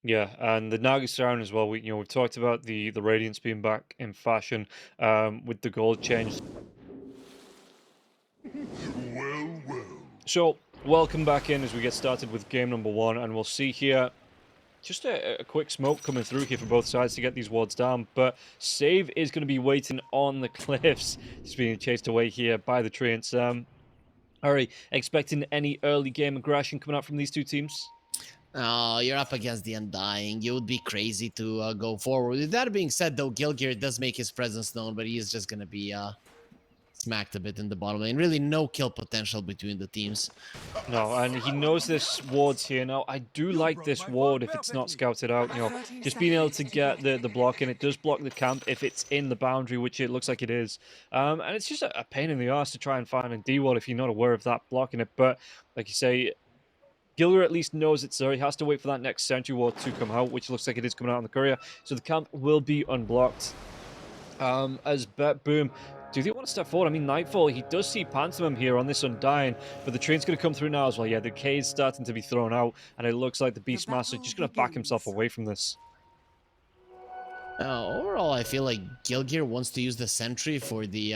Yeah, and the Naga Siren as well. We've talked about the Radiance being back in fashion, with the gold change. Well, well. So welcome back in as we get started with game number one, and we'll see here just a quick smoke coming through here for both sides to get these wards down. But Save is going to be waiting on the cliffs, just being chased away here by the Treants. Ari, expecting any early game aggression coming out from these two teams? Oh, you're up against the Undying. You would be crazy to go forward. With that being said, though, Gilgear does make his presence known, but he is just going to be smacked a bit in the bottom lane. Really no kill potential between the teams. No, and he knows this ward's here. Now, I do like this ward if it's not scouted out. Just being able to get the block in. It does block the camp if it's in the boundary, which it looks like it is. And it's just a pain in the ass to try and find a D ward if you're not aware of that blocking it. But, like you say, Gilger at least knows it's there. He has to wait for that next sentry ward to come out, which looks like it is coming out on the courier. So the camp will be unblocked. As Boom, do they want to step forward? I mean, Nightfall, he does see Pantomime here on this Undying, but the train's going to come through now as well. Yeah, the K is starting to be thrown out, and it looks like the Beastmaster just going to back himself away from this. Overall, I feel like Gilgear wants to use the sentry for the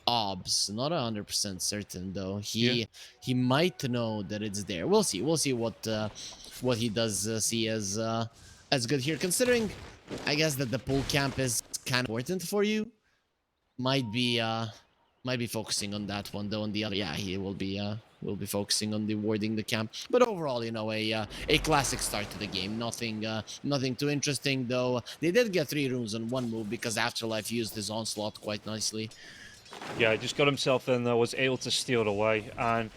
obs. Not 100% certain though. He might know that it's there. We'll see. We'll see what he does see as good here. Considering, I guess that the pool camp is kind of important for you. Might be focusing on that one though. On the other, yeah, he will be focusing on the warding the camp. But overall, a classic start to the game. Nothing too interesting though. They did get 3 runes on one move because Afterlife used his onslaught quite nicely. Yeah, he just got himself in there, was able to steal it away. And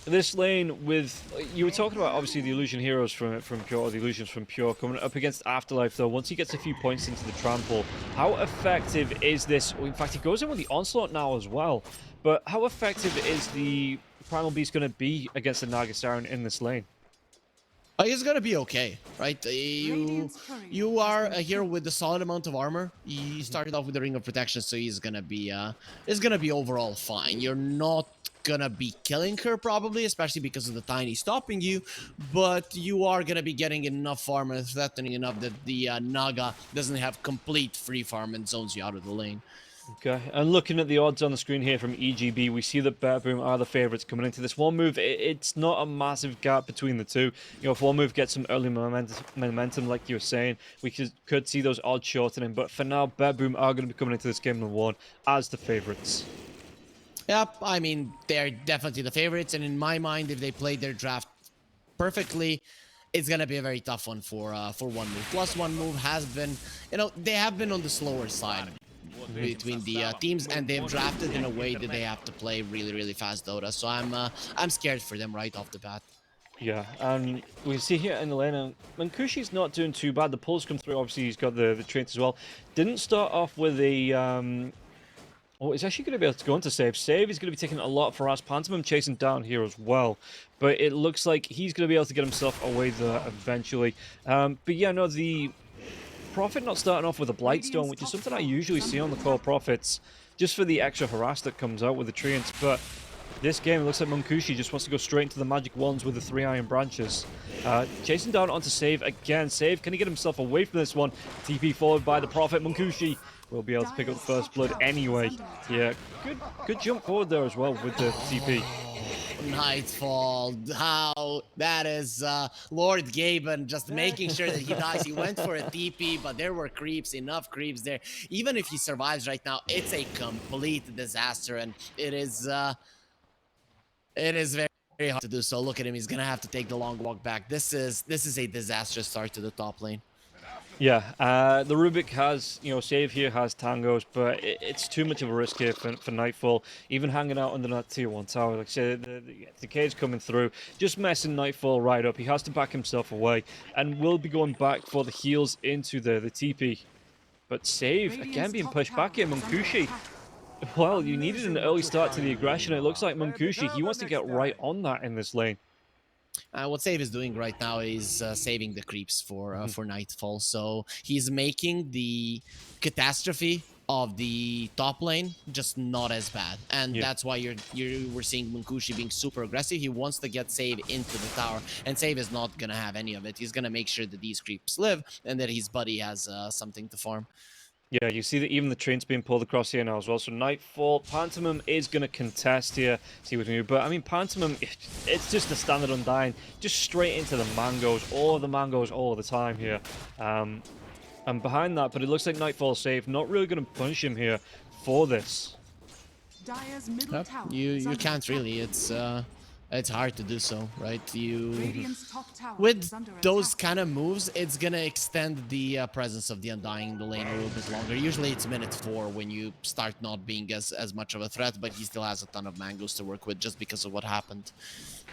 this lane with, you were talking about obviously the Illusion Heroes from Pure, or the Illusions from Pure, coming up against Afterlife though. Once he gets a few points into the trample, how effective is this? Well, in fact, he goes in with the Onslaught now as well. But how effective is the Primal Beast going to be against the Naga Siren in this lane? He's gonna be okay, right? You are a hero with a solid amount of armor. He started off with the Ring of Protection, so he's gonna be overall fine. You're not gonna be killing her probably, especially because of the Tiny stopping you, but you are gonna be getting enough armor, threatening enough that the Naga doesn't have complete free farm and zones you out of the lane. Okay, and looking at the odds on the screen here from EGB, we see that Boom are the favourites coming into this. One move, it's not a massive gap between the two. If one move gets some early momentum, like you were saying, we could see those odds shortening. But for now, Boom are going to be coming into this game number one as the favourites. Yep, I mean, they're definitely the favorites, and in my mind, if they played their draft perfectly, it's gonna be a very tough one for one move. Plus, one move has been, they have been on the slower side between the teams, and they've drafted in a way that they have to play really, really fast Dota. So I'm scared for them right off the bat. Yeah, and we see here in the lane, Munkushi's not doing too bad. The pulls come through. Obviously, he's got the traits as well. Didn't start off with a oh, he's actually going to be able to go into Save. Save is going to be taking a lot for us. Pantomime chasing down here as well. But it looks like he's going to be able to get himself away there eventually. But yeah, no, the Prophet not starting off with a Blightstone, which is something I usually see on the core Prophets, just for the extra harass that comes out with the Treants. But this game, it looks like Munkushi just wants to go straight into the magic wands with the 3 iron branches. Chasing down onto Save again. Save, can he get himself away from this one? TP forward by the Prophet. Munkushi will be able to pick up the first blood anyway. Yeah, good jump forward there as well with the TP. Nightfall, how that is Lord Gaben just making sure that he dies. He went for a TP, but there were enough creeps there. Even if he survives right now, it's a complete disaster, and it is very, very hard to do so. Look at him, he's gonna have to take the long walk back. This is a disastrous start to the top lane. Yeah, the Rubik has, Save here has tangos, but it's too much of a risk here for Nightfall. Even hanging out under that tier 1 tower, like I said, the K's coming through, just messing Nightfall right up. He has to back himself away, and will be going back for the heals into the TP. But Save, again being pushed back here, Munkushi. Well, you needed an early start to the aggression. It looks like Munkushi, he wants to get right on that in this lane. What Save is doing right now is saving the creeps for Nightfall. So he's making the catastrophe of the top lane, just not as bad, and Yeah. that's why we're seeing Munkushi being super aggressive. He wants to get Save into the tower, and Save is not gonna have any of it. He's gonna make sure that these creeps live and that his buddy has something to farm. Yeah, you see that even the train's being pulled across here now as well. So Nightfall, Pantomime is going to contest here. See what we do. But I mean, Pantomime, it's just the standard Undying. Just straight into the mangoes. All of the mangoes all the time here. And behind that, but it looks like Nightfall's safe. Not really going to punish him here for this. Dire's middle Yep. tower is You under can't attack. really. It's hard to do so, right? Radiant's top tower With is under those attack. kind of moves, it's gonna extend the presence of the Undying in the lane a little bit longer. Usually it's minute 4 when you start not being as much of a threat, but he still has a ton of mangoes to work with just because of what happened.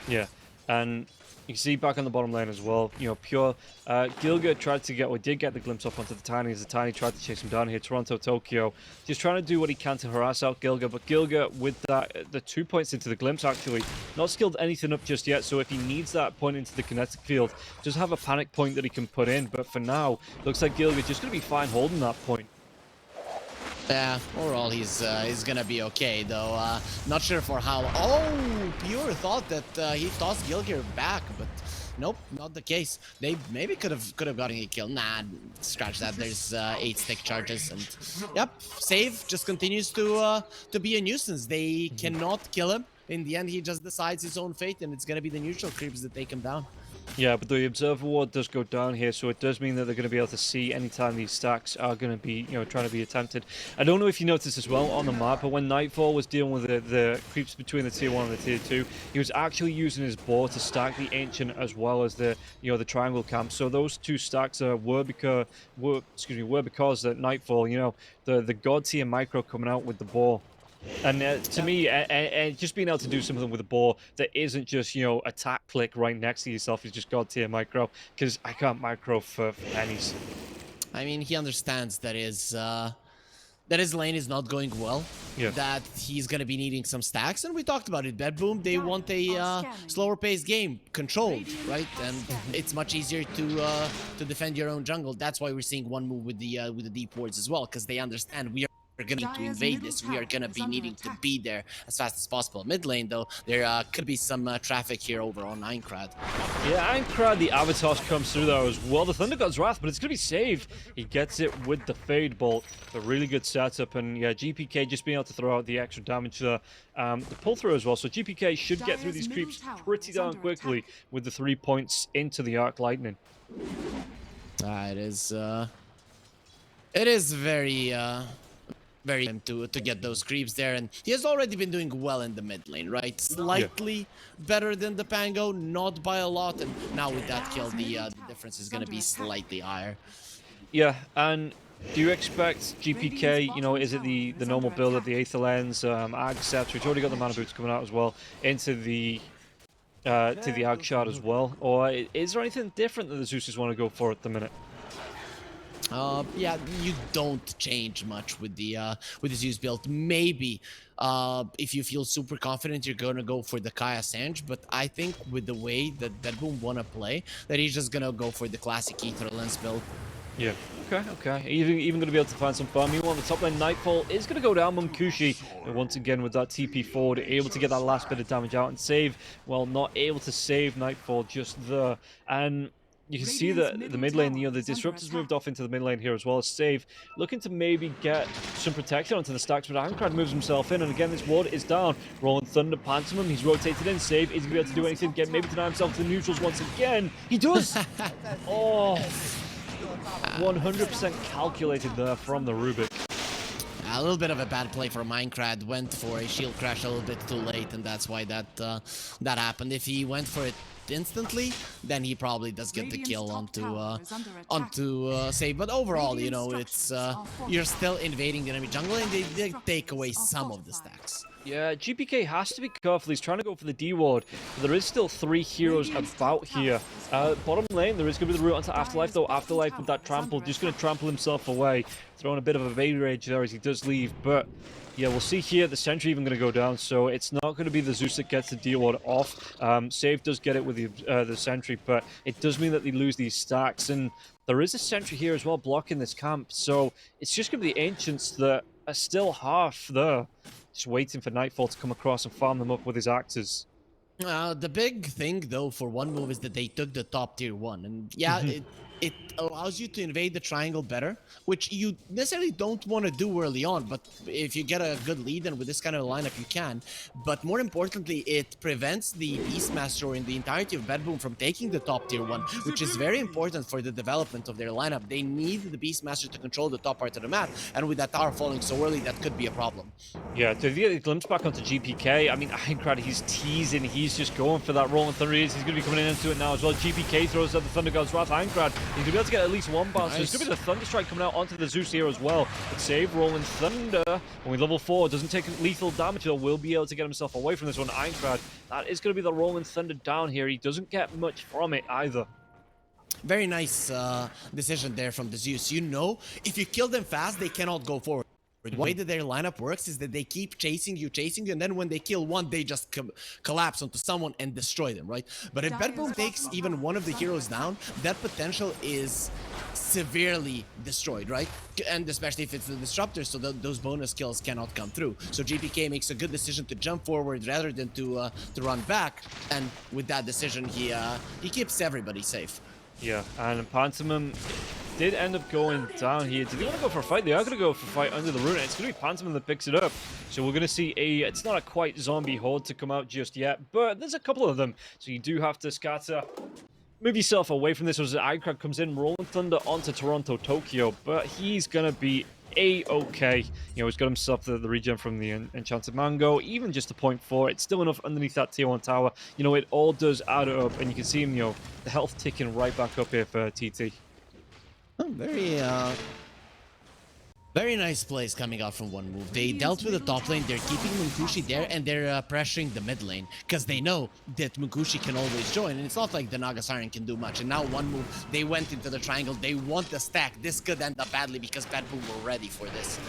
Yeah, and you can see back on the bottom lane as well, you know, Pure, Gilga tried to get, or did get the glimpse up onto the Tiny as the Tiny tried to chase him down here. Toronto, Tokyo, just trying to do what he can to harass out Gilga, but Gilga, with that, the 2 points into the glimpse actually, not skilled anything up just yet, so if he needs that point into the kinetic field, just have a panic point that he can put in, but for now, looks like Gilga just going to be fine holding that point. Yeah, overall he's gonna be okay though. Not sure for how. Oh, Pure thought that he tossed Gilgir back, but nope, not the case. They maybe could have gotten a kill. Nah, scratch that. There's 8 stick charges, and yep, Save just continues to be a nuisance. They cannot kill him. In the end, he just decides his own fate, and it's gonna be the neutral creeps that take him down. Yeah, but the Observer Ward does go down here, so it does mean that they're going to be able to see anytime these stacks are going to be, you know, trying to be attempted. I don't know if you noticed as well on the map, but when Nightfall was dealing with the creeps between the tier 1 and the tier 2, he was actually using his bow to stack the Ancient as well as the, you know, the Triangle Camp. So those 2 stacks were because that Nightfall, you know, the God tier micro coming out with the bow. And to me, just being able to do something with a bow that isn't just, you know, attack click right next to yourself is just god tier micro, because I can't micro for pennies. I mean, he understands that his lane is not going well. Yeah. That he's gonna be needing some stacks, and we talked about it. Bedboom, they want a slower paced game, controlled, right? And it's much easier to defend your own jungle. That's why we're seeing one move with the deep wards as well, because they understand we are going to need to invade this. We are going to be needing to be there as fast as possible. Mid lane, though, there could be some traffic here over on Aincrad. Yeah, Aincrad, the Avatar comes through there as well. The Thunder God's Wrath, but it's going to be saved. He gets it with the Fade Bolt. A really good setup, and yeah, GPK just being able to throw out the extra damage there. The pull through as well, so GPK should get through these creeps pretty darn quickly with the 3 points into the Arc Lightning. It is very to get those creeps there, and he has already been doing well in the mid lane, right? Slightly better than the Pango, not by a lot, and now with that kill, the difference is going to be slightly higher. Yeah, and do you expect GPK, you know, is it the normal build of the Aether Lens, Ag Scepter, we've already got the Mana Boots coming out as well, into the to the Ag Shard as well, or is there anything different that the Zeus's want to go for at the minute? Yeah, you don't change much with the Zeus build. Maybe if you feel super confident, you're gonna go for the Kaya Sange. But I think with the way that Bedboom wanna play, that he's just gonna go for the classic Aether Lens build. Yeah. Okay. Even going to be able to find some farm. Meanwhile, on the top lane, Nightfall is going to go down. Munkushi, once again with that TP forward, able to get that last bit of damage out and save. Well, not able to save Nightfall just there. And you can see that the mid lane, you know, the Disruptor's moved off into the mid lane here as well as Save, looking to maybe get some protection onto the stacks, but Aincrad moves himself in, and again, this ward is down. Rolling Thunder, Pantomime, he's rotated in. Save, is he going to be able to do anything? Get maybe deny himself to the neutrals once again. He does! Oh, 100% calculated there from the Rubik. A little bit of a bad play for Aincrad. Went for a shield crash a little bit too late, and that's why that happened. If he went for it instantly, then he probably does get the kill onto Save. But overall, you know, it's you're still invading the enemy jungle, and they take away some of the stacks. Yeah, GPK has to be careful. He's trying to go for the D ward. There is still 3 heroes about here. Bottom lane, there is going to be the route onto Afterlife, though. Afterlife with that trample, just going to trample himself away. Throwing a bit of a Evade Rage there as he does leave. But yeah, we'll see here. The Sentry even going to go down, so it's not going to be the Zeus that gets the D ward off. Save does get it with the Sentry, but it does mean that they lose these stacks. And There is a sentry here as well blocking this camp, so it's just going to be the Ancients that are still half there, just waiting for Nightfall to come across and farm them up with his axes. The big thing though for one move is that they took the top tier one, and yeah, it allows you to invade the triangle better, which you necessarily don't want to do early on, but if you get a good lead and with this kind of lineup you can. But more importantly, it prevents the Beastmaster and the entirety of Bedboom from taking the top tier one, which is very important for the development of their lineup. They need the Beastmaster to control the top part of the map, and with that tower falling so early, that could be a problem. Yeah, to get a glimpse back onto GPK, I mean, Aincrad, he's teasing, he's just going for that Rolling Thunder. He's going to be coming into it now as well. GPK throws out the Thunder God's Wrath. Aincrad, he's going to be able to get at least one bounce. Nice. There's going to be the Thunder Strike coming out onto the Zeus here as well. But save Rolling Thunder. When we level 4, doesn't take lethal damage, though, will be able to get himself away from this one. Aincrad, that is going to be the Rolling Thunder down here. He doesn't get much from it either. Very nice decision there from the Zeus. You know, if you kill them fast, they cannot go forward. The way that their lineup works is that they keep chasing you, and then when they kill one, they just collapse onto someone and destroy them, right? But if Bedboom takes even one of the heroes down, that potential is severely destroyed, right? And especially if it's the disruptor, so those bonus kills cannot come through. So GPK makes a good decision to jump forward rather than to run back, and with that decision, he keeps everybody safe. Yeah, and Pantomim did end up going down here. Do they want to go for a fight? They are going to go for a fight under the rune. It's going to be Pantomim that picks it up. So we're going to see it's not a quite zombie horde to come out just yet, but there's a couple of them. So you do have to scatter. Move yourself away from this as Aincrad comes in, Rolling Thunder onto Toronto Tokyo, but he's going to be A-okay. You know, he's got himself the regen from the Enchanted Mango, even just a 0.4. It's still enough underneath that tier 1 tower. You know, it all does add up, and you can see him, you know, the health ticking right back up here for TT. Oh, very nice plays coming out from one move. They dealt with the top lane, they're keeping Munkushi there, and they're pressuring the mid lane, because they know that Munkushi can always join, and it's not like the Naga Siren can do much. And now one move, they went into the triangle, they want the stack. This could end up badly because Bedboom were ready for this.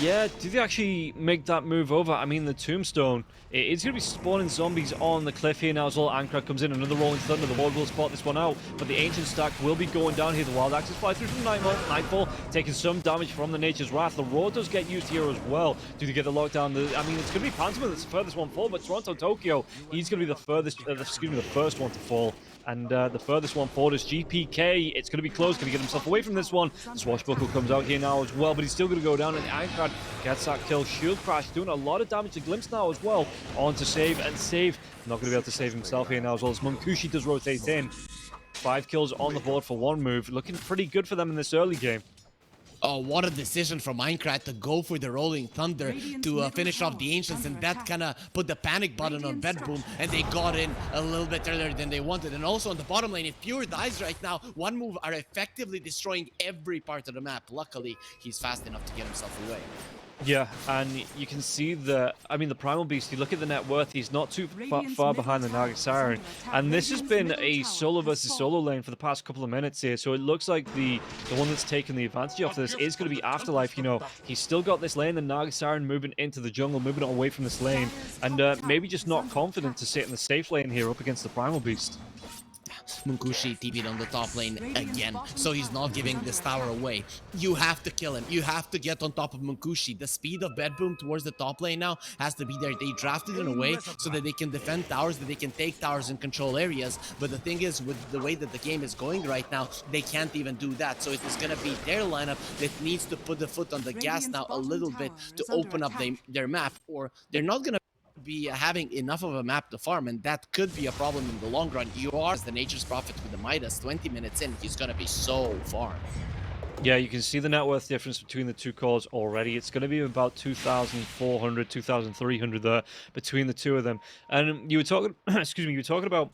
Yeah, did they actually make that move over? I mean, the Tombstone, it's going to be spawning zombies on the cliff here now as well. Aincrad comes in, another Rolling Thunder. The Ward will spot this one out, but the Ancient stack will be going down here. The Wild Axes fly through from Nightfall, taking some damage from the Nature's Wrath. The Roar does get used here as well. Do they get the lockdown? I mean, it's going to be Pantomim that's the furthest one fall, but Toronto Tokyo, he's going to be the furthest, the first one to fall. And the furthest one forward is GPK. It's going to be close. Going to get himself away from this one. Swashbuckle comes out here now as well, but he's still going to go down. And Aincrad gets that kill. Shield Crash doing a lot of damage to Glimpse now as well. On to save, and save. Not going to be able to save himself here now as well as Munkushi does rotate in. 5 kills on the board for one move. Looking pretty good for them in this early game. Oh, what a decision from Aincrad to go for the Rolling Thunder to finish off the Ancients, and that kind of put the panic button on Bedboom, and they got in a little bit earlier than they wanted. And also on the bottom lane, if Pure dies right now, one move are effectively destroying every part of the map. Luckily, he's fast enough to get himself away. Yeah, and you can see the Primal Beast, you look at the net worth, he's not too far behind the Naga Siren. And this has been a solo versus solo lane for the past couple of minutes here, so it looks like the one that's taken the advantage of this is going to be Afterlife. You know, he's still got this lane, the Naga Siren moving into the jungle, moving away from this lane, and maybe just not confident to sit in the safe lane here up against the Primal Beast. Munkushi TP'd on the top lane again, so he's not giving this tower away. You have to kill him. You have to get on top of Munkushi. The speed of Bedboom towards the top lane now has to be there. They drafted in a way so that they can defend towers, that they can take towers and control areas. But the thing is, with the way that the game is going right now, they can't even do that. So it is going to be their lineup that needs to put the foot on the gas now a little bit to open up their map, or they're not going to be having enough of a map to farm, and that could be a problem in the long run. You are as the Nature's Prophet with the Midas. 20 minutes in, he's gonna be so far. Yeah, you can see the net worth difference between the two cores already. It's going to be about 2,400, 2,300 there between the two of them. And you were talking, excuse me, you were talking about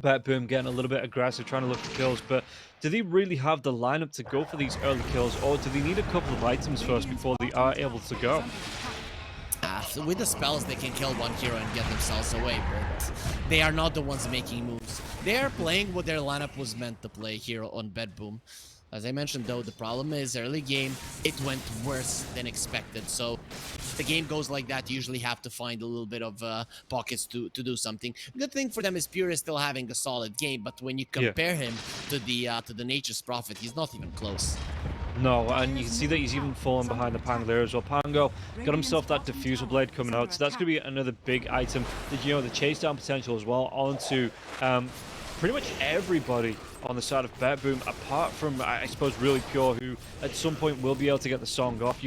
Bedboom getting a little bit aggressive, trying to look for kills, but do they really have the lineup to go for these early kills, or do they need a couple of items first before they are able to go? So with the spells, they can kill one hero and get themselves away, but they are not the ones making moves. They are playing what their lineup was meant to play here on Bedboom. As I mentioned, though, the problem is early game, it went worse than expected. So the game goes like that, you usually have to find a little bit of pockets to do something. Good thing for them is Pure is still having a solid game, but when you compare him to the Nature's Prophet, he's not even close. No, and you can see that he's even fallen behind the Pango there as well. Pango got himself that Diffusal Blade coming out, so that's going to be another big item. The chase down potential as well onto pretty much everybody on the side of BetBoom, apart from, I suppose, really Pure, who at some point will be able to get the song off.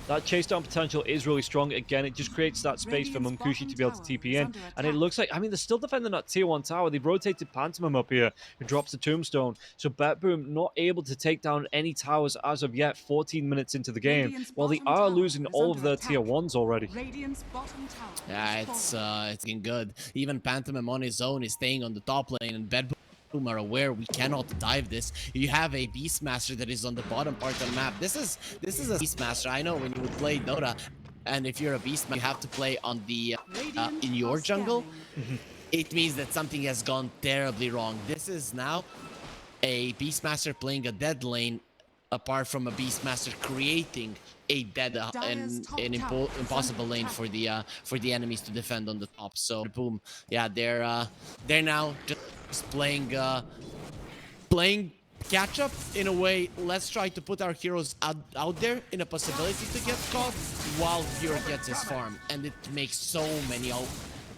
That chase down potential is really strong. Again, it just creates that space for Munkushi to be able to TP in. And it looks like, they're still defending that tier 1 tower. They've rotated Pantomime up here, who drops the Tombstone. So BetBoom not able to take down any towers as of yet, 14 minutes into the game, while they are losing all of their tier 1s already. Yeah, it's getting good. Even Pantomime on his own is staying on the top lane, and BetBoom are aware we cannot dive this. You have a Beastmaster that is on the bottom part of the map. This is a Beastmaster. I know when you would play Dota, and if you're a Beastmaster, you have to play on the in your jungle. It means that something has gone terribly wrong. This is now a Beastmaster playing a dead lane, apart from a Beastmaster creating a dead impossible lane for the enemies to defend on the top. So boom, yeah, they're now just playing catch up in a way. Let's try to put our heroes out there in a possibility to get caught while Pure gets his farm, and it makes so many out.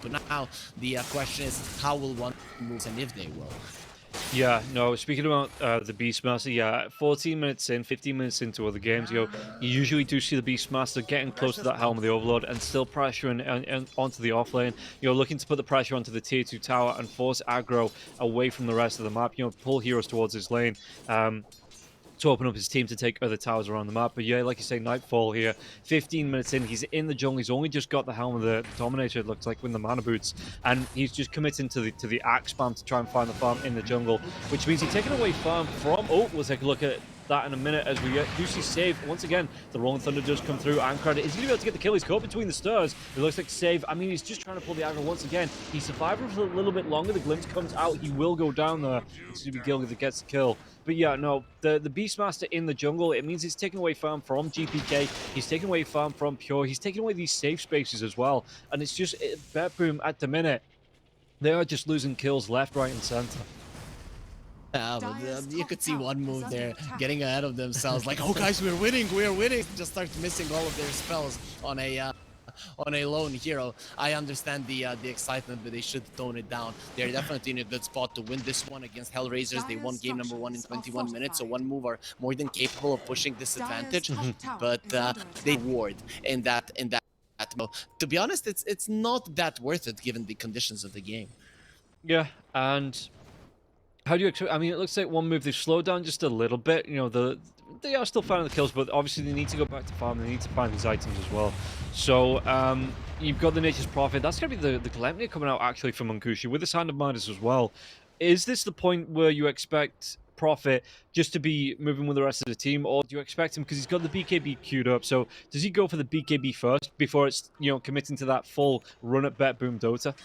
But now the question is, how will one move, and if they will. Yeah, no, speaking about the Beastmaster, 14 minutes in, 15 minutes into other games, you usually do see the Beastmaster getting close to that Helm of the Overlord and still pressuring onto the off lane. Looking to put the pressure onto the tier 2 tower and force aggro away from the rest of the map, pull heroes towards his lane. To open up his team to take other towers around the map. But yeah, like you say, Nightfall here, 15 minutes in, he's in the jungle, he's only just got the Helm of the Dominator, it looks like, with the mana boots, and he's just committing to the axe spam to try and find the farm in the jungle, which means he's taking away farm from, we'll take a look at that in a minute as we do see Save. Once again, the Rolling Thunder does come through. Ankrat is going to be able to get the kill. He's caught between the stars. It looks like Save, he's just trying to pull the aggro once again. He survived for a little bit longer. The glimpse comes out. He will go down there. It's going to be Gilgy that gets the kill. But yeah, no, the Beastmaster in the jungle, it means he's taking away farm from GPK. He's taking away farm from Pure. He's taking away these safe spaces as well. And it's just, BetBoom at the minute, they are just losing kills left, right, and center. Yeah, but you could see one move there, getting ahead of themselves, like, oh guys, we're winning, just start missing all of their spells on a lone hero. I understand the excitement, but they should tone it down. They're definitely in a good spot to win this one against Hellraisers. They won game number 1 in 21 minutes, so one move are more than capable of pushing this advantage. But they ward in that. To be honest, it's not that worth it given the conditions of the game. Yeah, and how do you expect? It looks like one move they've slowed down just a little bit. They are still finding the kills, but obviously they need to go back to farm. They need to find these items as well. So you've got the Nature's Prophet. That's going to be the Gleipnir coming out actually from Munkushi with the Hand of Midas as well. Is this the point where you expect Prophet just to be moving with the rest of the team, or do you expect him, because he's got the BKB queued up, so does he go for the BKB first before it's committing to that full run at BetBoom Dota?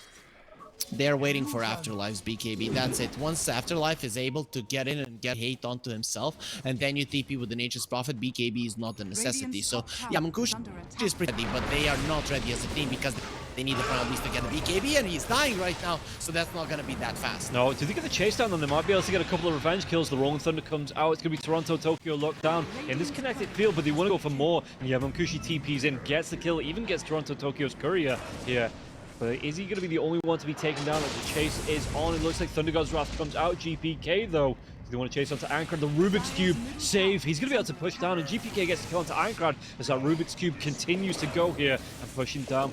They're waiting for Afterlife's BKB. That's it. Once Afterlife is able to get in and get hate onto himself, and then you TP with the Nature's Prophet, BKB is not a necessity. So, yeah, Munkushi is pretty ready, but they are not ready as a team because they need the penalties to get the BKB, and he's dying right now, so that's not going to be that fast. No, do they get the chase down? Then they might be able to get a couple of revenge kills. The Rolling Thunder comes out. It's going to be Toronto, Tokyo locked down in this connected field, but they want to go for more. And yeah, Munkushi TPs in, gets the kill, even gets Toronto, Tokyo's courier here. But is he going to be the only one to be taken down as the chase is on? It looks like Thunder God's Wrath comes out. GPK, though, do they want to chase onto Ankrat? The Rubik's Cube save. He's going to be able to push down, and GPK gets to kill onto Ankrat as that Rubik's Cube continues to go here and pushing down.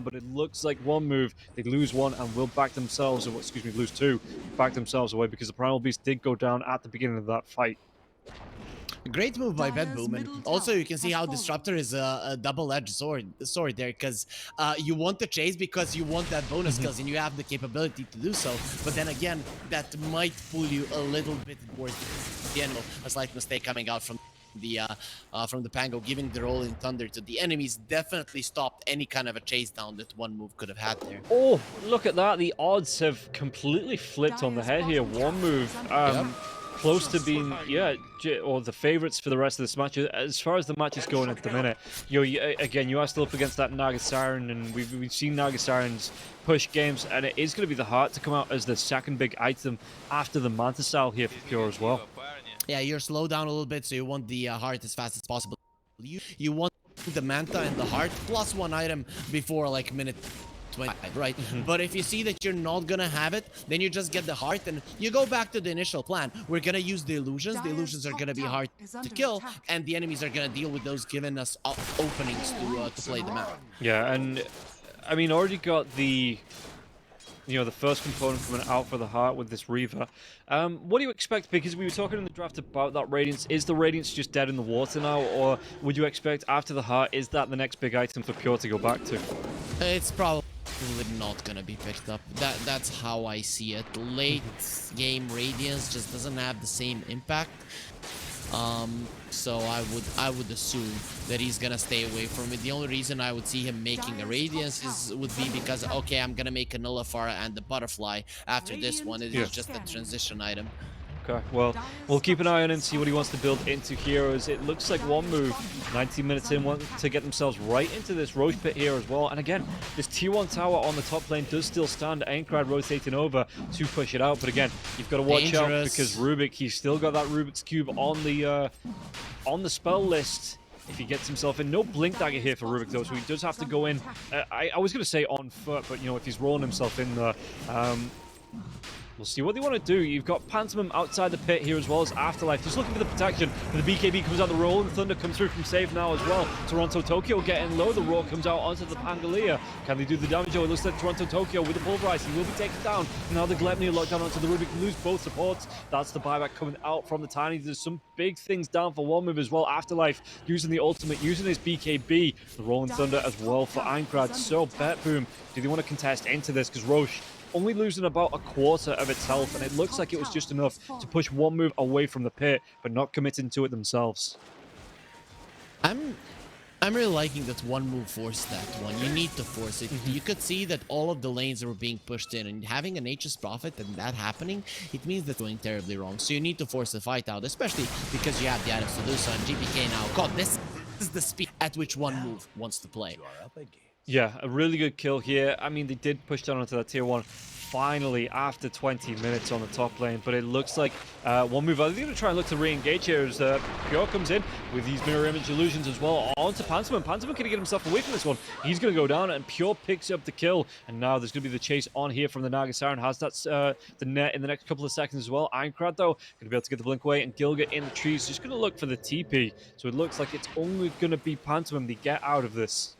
But it looks like one move, they lose one and will back themselves, or excuse me, lose two, back themselves away because the Primal Beast did go down at the beginning of that fight. Great move by BetBoom, and also you can see how Disruptor is a double-edged sword there, because you want the chase because you want that bonus kills and you have the capability to do so, but then again, that might pull you a little bit towards the end. A slight mistake coming out from the Pango, giving the Rolling Thunder to the enemies definitely stopped any kind of a chase down that one move could have had there. Oh, look at that. The odds have completely flipped on the head here. One move. close to being, yeah, or the favourites for the rest of this match. As far as the match is going at the minute, again, you are still up against that Naga Siren, and we've seen Naga Sirens push games, and it is going to be the heart to come out as the second big item after the Manta style here for Pure as well. Yeah, you're slowed down a little bit, so you want the heart as fast as possible. You want the Manta and the heart plus one item before like minute 25, right? But if you see that you're not gonna have it, then you just get the heart and you go back to the initial plan. We're gonna use the illusions. The illusions are gonna be hard to kill, and the enemies are gonna deal with those, giving us openings to play the map. Yeah, and I mean, already got the the first component coming out for the heart with this Reaver. What do you expect? Because we were talking in the draft about that Radiance. Is the Radiance just dead in the water now, or would you expect after the heart, is that the next big item for Pure to go back to? It's probably not gonna be picked up. That's how I see it. Late game Radiance just doesn't have the same impact. So I would assume that he's gonna stay away from it. The only reason I would see him making a Radiance would be because, okay, I'm gonna make a Nullifier and the Butterfly after this one. It is just a transition item. Okay, well, we'll keep an eye on him and see what he wants to build into heroes. It looks like one move, 19 minutes in, want to get themselves right into this Roche pit here as well. And again, this tier 1 tower on the top lane does still stand. Aincrad rotating over to push it out. But again, you've got to watch out because Rubik, he's still got that Rubik's Cube on the spell list. If he gets himself in, no Blink Dagger here for Rubik though, so he does have to go in. I was going to say on foot, but if he's rolling himself in there, we'll see what they want to do. You've got Pantomime outside the pit here as well as Afterlife. Just looking for the protection. But the BKB comes out the roll and Thunder comes through from save now as well. Toronto Tokyo getting low. The Roar comes out onto the Pangolier. Can they do the damage? Oh, it looks like Toronto Tokyo with the Pulverize. He will be taken down. Now the Gleipnir locked down onto the Rubik. Lose both supports. That's the buyback coming out from the Tiny. There's some big things down for one move as well. Afterlife using the ultimate, using his BKB. The Rolling Thunder as well for Aincrad. So BetBoom, do they want to contest into this? Because Roche only losing about a quarter of its health, and it looks like it was just enough to push one move away from the pit, but not committing to it themselves. I'm really liking that one move forced that one. You need to force it. You could see that all of the lanes were being pushed in, and having an H's Prophet and that happening, it means that's going terribly wrong. So you need to force the fight out, especially because you have the items to do so, and GPK now. God, this is the speed at which one move wants to play. Yeah, a really good kill here. I mean, they did push down onto that tier 1 finally after 20 minutes on the top lane, but it looks like one move. They're going to try and look to re-engage here as Pure comes in with these mirror image illusions as well onto Pantomime. Pantomime can get himself away from this one. He's going to go down, and Pure picks up the kill, and now there's going to be the chase on here from the Naga Siren. Has that the net in the next couple of seconds as well. Aincrad, though, going to be able to get the blink away, and Gilga in the trees just going to look for the TP. So it looks like it's only going to be Pantomime to get out of this.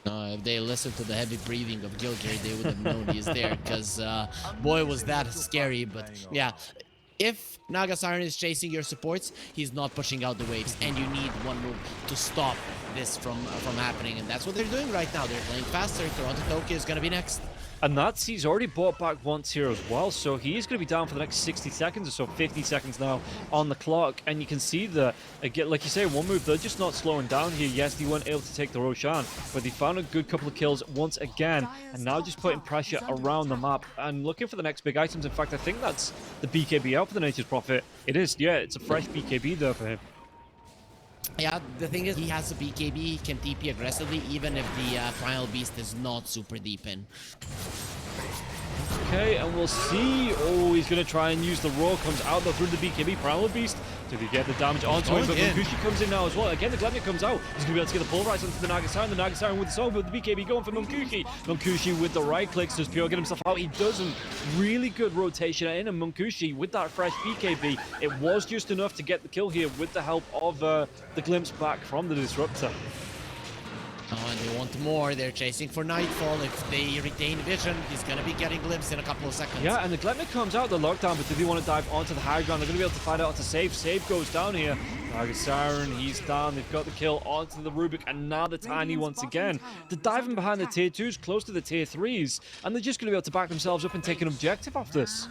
If they listened to the heavy breathing of Gilgir, they would have known he's there, because boy, was that scary. But yeah, if Naga Siren is chasing your supports, he's not pushing out the waves, and you need one move to stop this from happening, and that's what they're doing right now. They're playing faster. Toronto Tokyo is going to be next. And he's already bought back once here as well, so he is going to be down for the next 60 seconds or so, 50 seconds now on the clock. And you can see that, again, like you say, one move, they're just not slowing down here. Yes, they weren't able to take the Roshan, but they found a good couple of kills once again, and now just putting pressure around the map and looking for the next big items. In fact, I think that's the BKB out for the Nature's Prophet. It is, yeah, it's a fresh BKB there for him. Yeah, the thing is, he has a BKB, he can TP aggressively, even if the Primal Beast is not super deep in. Okay, and we'll see. Oh, he's going to try and use the Roar. Comes out though through the BKB. Primal Beast. Did he get the damage onto him? But Munkushi comes in now as well. Again, the Gleipnir comes out. He's going to be able to get the Pulverize onto the Naga Siren. The Naga Siren with the soul, but the BKB going for Munkushi. Munkushi with the right clicks. Does Pure get himself out? He doesn't. Really good rotation in, and Munkushi with that fresh BKB. It was just enough to get the kill here with the help of the glimpse back from the Disruptor. Oh, and they want more. They're chasing for Nightfall. If they retain vision, he's going to be getting glimpse in a couple of seconds. Yeah, and the Gleipnir comes out the lockdown, but do they want to dive onto the high ground? They're going to be able to find out how to save. Save goes down here. Naga Siren, he's down. They've got the kill onto the Rubik, and now the Tiny once again. They're diving behind the tier 2s, close to the tier 3s, and they're just going to be able to back themselves up and take an objective off this.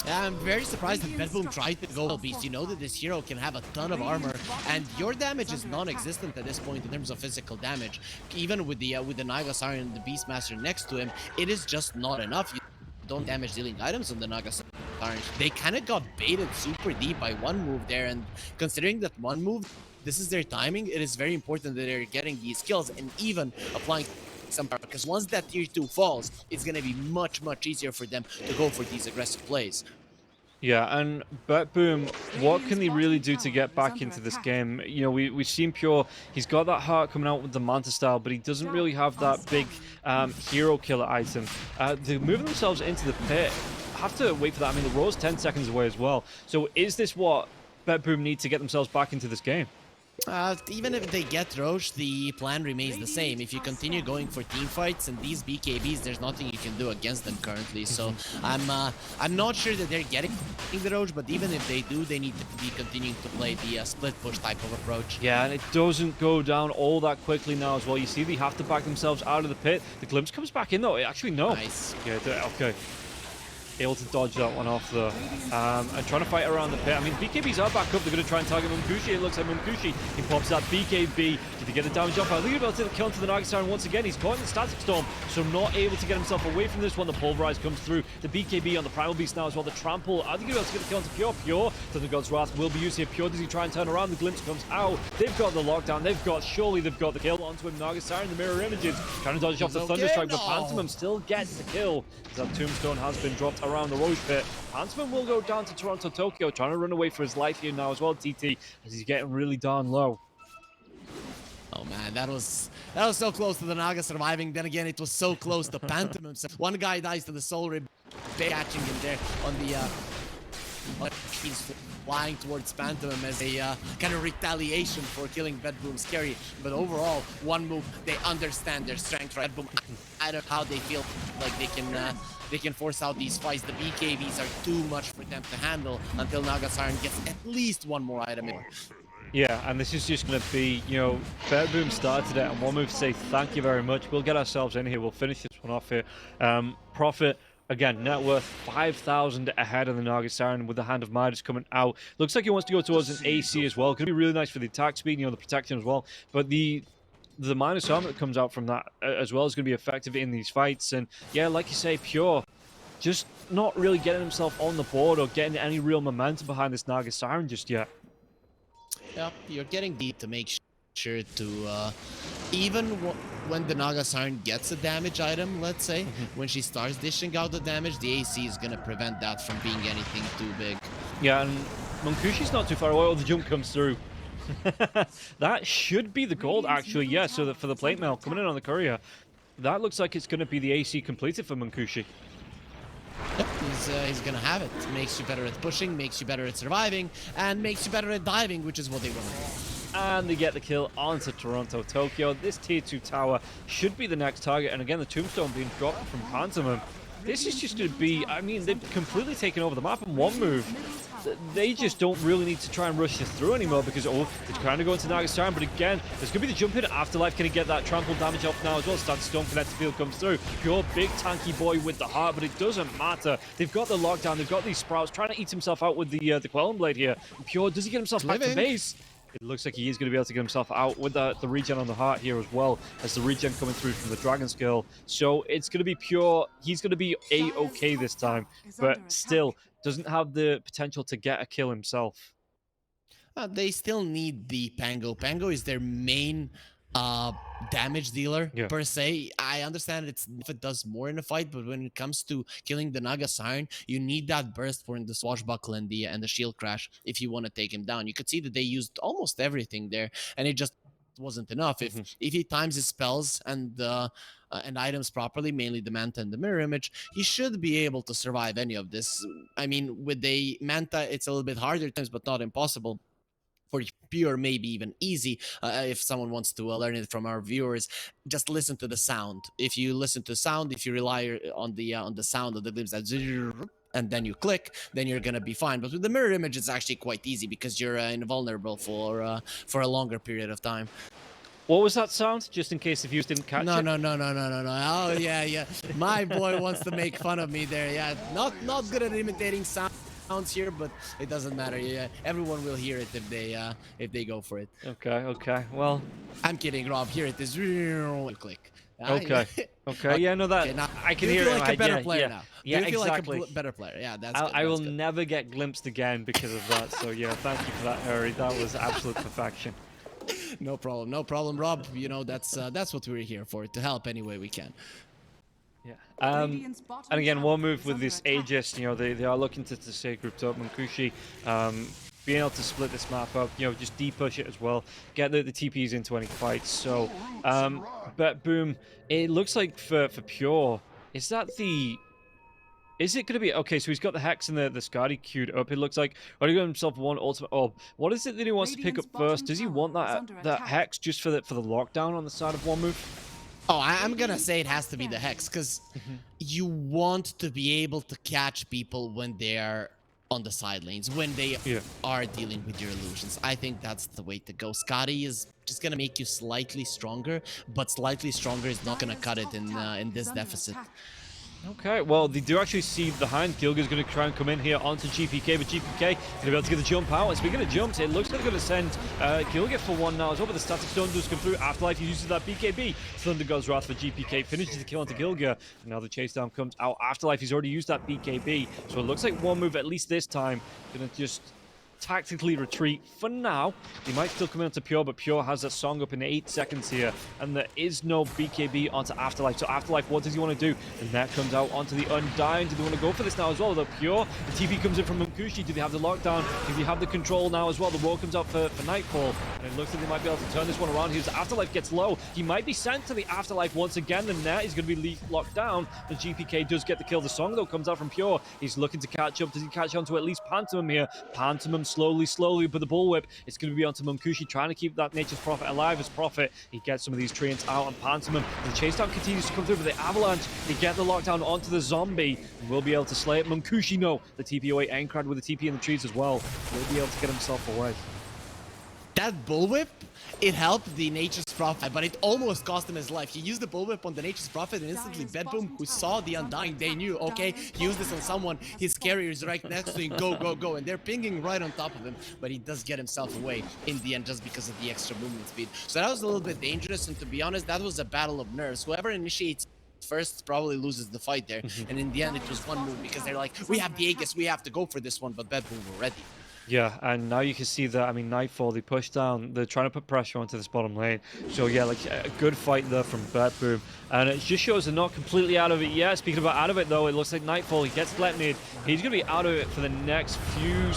Yeah, I'm very surprised that BetBoom tried to go Beast. You know that this hero can have a ton of armor, and your damage is non-existent at this point in terms of physical damage. Even with the Naga Siren and the Beastmaster next to him, it is just not enough. You don't damage dealing items on the Naga Siren. They kind of got baited super deep by one move there, and considering that one move, this is their timing, it is very important that they're getting these kills and even applying some power, because once that tier 2 falls, it's going to be much easier for them to go for these aggressive plays. Yeah, and Boom, what can they really do to get back into this game? You know, we've seen Pure, he's got that heart coming out with the Manta style, but he doesn't really have that big hero killer item. They're moving themselves into the pit. Have to wait for that. I mean, the Roar's 10 seconds away as well. So is this what Boom need to get themselves back into this game? Even if they get Roche, the plan remains the same. If you continue going for team fights and these BKBs, there's nothing you can do against them currently. So I'm not sure that they're getting the Roche, but even if they do, they need to be continuing to play the split push type of approach. Yeah, and it doesn't go down all that quickly now as well. You see, they have to back themselves out of the pit. The Glimpse comes back in though. Actually, no. Nice. Yeah, okay. Able to dodge that one off though. And trying to fight around the pit. I mean, BKBs are back up. They're going to try and target Munkushi. It looks like Munkushi, he pops that BKB. Did he get the damage off? I think he's about to kill into the Naga Siren once again. He's caught in the Static Storm, so not able to get himself away from this one. The Pulverize comes through. The BKB on the Primal Beast now as well. The Trample. I think he's about to get the kill into Pure. Pure to the God's Wrath will be used here. Pure, does he try and turn around? The Glimpse comes out. They've got the lockdown. Surely they've got the kill onto him. Naga Siren, the mirror images. Trying to dodge off the Thunderstrike, but Pantomim still gets the kill. That Tombstone has been dropped around the Roche pit. Pantomim will go down to Toronto Tokyo, trying to run away for his life here now as well, TT, as he's getting really darn low. Oh man, that was so close to the Naga surviving. Then again, it was so close to Pantomim. One guy dies to the Soul Rib, catching him there on the he's flying towards Pantomim as a kind of retaliation for killing Bedboom Scary. But overall, one move, they understand their strength. Right, Bedboom, I don't know how they feel like they can force out these fights. The BKBs are too much for them to handle until Naga Siren gets at least one more item in. Yeah, and this is just going to be, you know, Bedboom started it, and one move to say thank you very much. We'll get ourselves in here. We'll finish this one off here. Profit, again, net worth 5,000 ahead of the Naga Siren with the Hand of Midas coming out. Looks like he wants to go towards an AC as well. Going to be really nice for the attack speed, you know, the protection as well. But the minus armor that comes out from that as well is going to be effective in these fights. And yeah, like you say, Pure, just not really getting himself on the board or getting any real momentum behind this Naga Siren just yet. Yeah, you're getting deep to make sure to, even when the Naga Siren gets a damage item, let's say, when she starts dishing out the damage, the AC is going to prevent that from being anything too big. Yeah, and Munkushi's not too far away. Oh, the jump comes through. That should be the gold, actually. Yeah, so that for the plate mail coming in on the courier, that looks like it's going to be the AC completed for Munkushi. Yep, he's gonna have it. Makes you better at pushing, makes you better at surviving, and makes you better at diving, which is what they want to do. And they get the kill onto Toronto Tokyo. This tier 2 tower should be the next target, and again the Tombstone being dropped from Pantomim. This is just going to be, I mean, they've completely taken over the map in one move. They just don't really need to try and rush this through anymore because, oh, they're trying to go into Naga Siren, but again, there's going to be the jump in. Afterlife can get that trample damage off now as well. Static Storm Connected Field comes through. Pure big tanky boy with the heart, but it doesn't matter. They've got the lockdown, they've got these sprouts, trying to eat himself out with the Quelling Blade here. Pure, does he get himself back to base? It looks like he is going to be able to get himself out with the regen on the heart here as well, as the regen coming through from the Dragon Skill. So it's going to be Pure. He's going to be A-okay this time, but still doesn't have the potential to get a kill himself. They still need the Pango. Pango is their main damage dealer per se. I understand if it does more in a fight, but when it comes to killing the Naga Siren, you need that burst for the swashbuckle and the shield crash if you want to take him down. You could see that they used almost everything there, and it just wasn't enough. If he times his spells and items properly, mainly the Manta and the Mirror Image, he should be able to survive any of this. I mean, with the Manta, it's a little bit harder at times, but not impossible. For Pure, maybe even easy. If someone wants to learn it from our viewers, just listen to the sound. If you listen to sound, if you rely on the sound of the glimpse that and then you click, then you're gonna be fine. But with the Mirror Image, it's actually quite easy because you're invulnerable for a longer period of time. What was that sound? Just in case the viewers didn't catch it. No. Oh yeah. My boy wants to make fun of me there. Yeah, not good at imitating sounds here, but it doesn't matter. Yeah, everyone will hear it if they go for it. Okay. Well, I'm kidding, Rob. Here it is. Real click. Okay. Okay. Yeah. No, that Okay, now I can do you hear feel it. in like my a better head, player yeah, now? Yeah. Do you feel Exactly. like a better player? Yeah, that's good. I will That's good. never get glimpsed again because of that. So yeah, thank you for that, Harry. That was absolute perfection. No problem, no problem, Rob. You know that's what we're here for, to help any way we can. Yeah. Radiant's bottom And again, tower one move is with under this attack. Aegis, you know, they are looking to stay grouped up. Munkushi, being able to split this map up, you know, just de-push it as well, get the TPs into any fights. So, but boom, it looks like for Pure, is that the... Is it going to be... Okay, so he's got the Hex and the Skadi queued up, it looks like. Already got himself one ultimate orb. What is it that he wants to pick up Radiant's bottom first? Does he want tower is that, under that attack. Hex just for the lockdown on the side of one move? Oh, I'm gonna say it has to be the Hex, because you want to be able to catch people when they are on the side lanes, when they Yeah. are dealing with your illusions. I think that's the way to go. Scotty is just gonna make you slightly stronger, but slightly stronger is not gonna Dire's cut it top in tower this is under deficit. attack. Okay, well, they do actually see behind. Gilga's going to try and come in here onto GPK, but GPK going to be able to get the jump out. And speaking of jumps, it looks like they're going to send Gilga for one now as well, but the static stone does come through. Afterlife uses that BKB. Thunder God's Wrath for GPK, finishes the kill onto Gilga. And now the chase down comes out. Afterlife, he's already used that BKB, so it looks like one move, at least this time, going to just tactically retreat for now. He might still come into Pure, but Pure has a song up in 8 seconds here, and there is no BKB onto Afterlife. So Afterlife, what does he want to do? And that comes out onto the Undying. Do they want to go for this now as well? The Pure, the TP comes in from Munkushi. Do they have the lockdown? Do they have the control now as well? The roll comes out for Nightfall, and it looks like they might be able to turn this one around here. The Afterlife gets low. He might be sent to the Afterlife once again, and there he's going to be locked down. The GPK does get the kill. The song, though, comes out from Pure. He's looking to catch up. Does he catch on to at least Pantomim here? Pantomim slowly, but the bullwhip, it's going to be onto Munkushi, trying to keep that Nature's Prophet alive as Prophet. He gets some of these trains out on Pantomim. The chase down continues to come through, but the Avalanche, they get the lockdown onto the zombie, and will be able to slay it. Munkushi, no. The TP away. Aincrad with the TP in the trees as well. Will be able to get himself away. That bullwhip, it helped the Nature's Prophet, but it almost cost him his life. He used the bullwhip on the Nature's Prophet, and instantly Bedboom, who saw the Undying, they knew, okay, use this on someone, his carrier is right next to him, go, and they're pinging right on top of him, but he does get himself away in the end just because of the extra movement speed. So that was a little bit dangerous, and to be honest, that was a battle of nerves. Whoever initiates first probably loses the fight there, and in the end it was one move, because they're like, we have the Aegis, we have to go for this one, but Bedboom were ready. Yeah, and now you can see that, I mean, Nightfall, they push down, they're trying to put pressure onto this bottom lane. So yeah, like a good fight there from Bedboom. And it just shows they're not completely out of it yet. Speaking about out of it though, it looks like Nightfall, he gets Gletnid. He's going to be out of it for the next few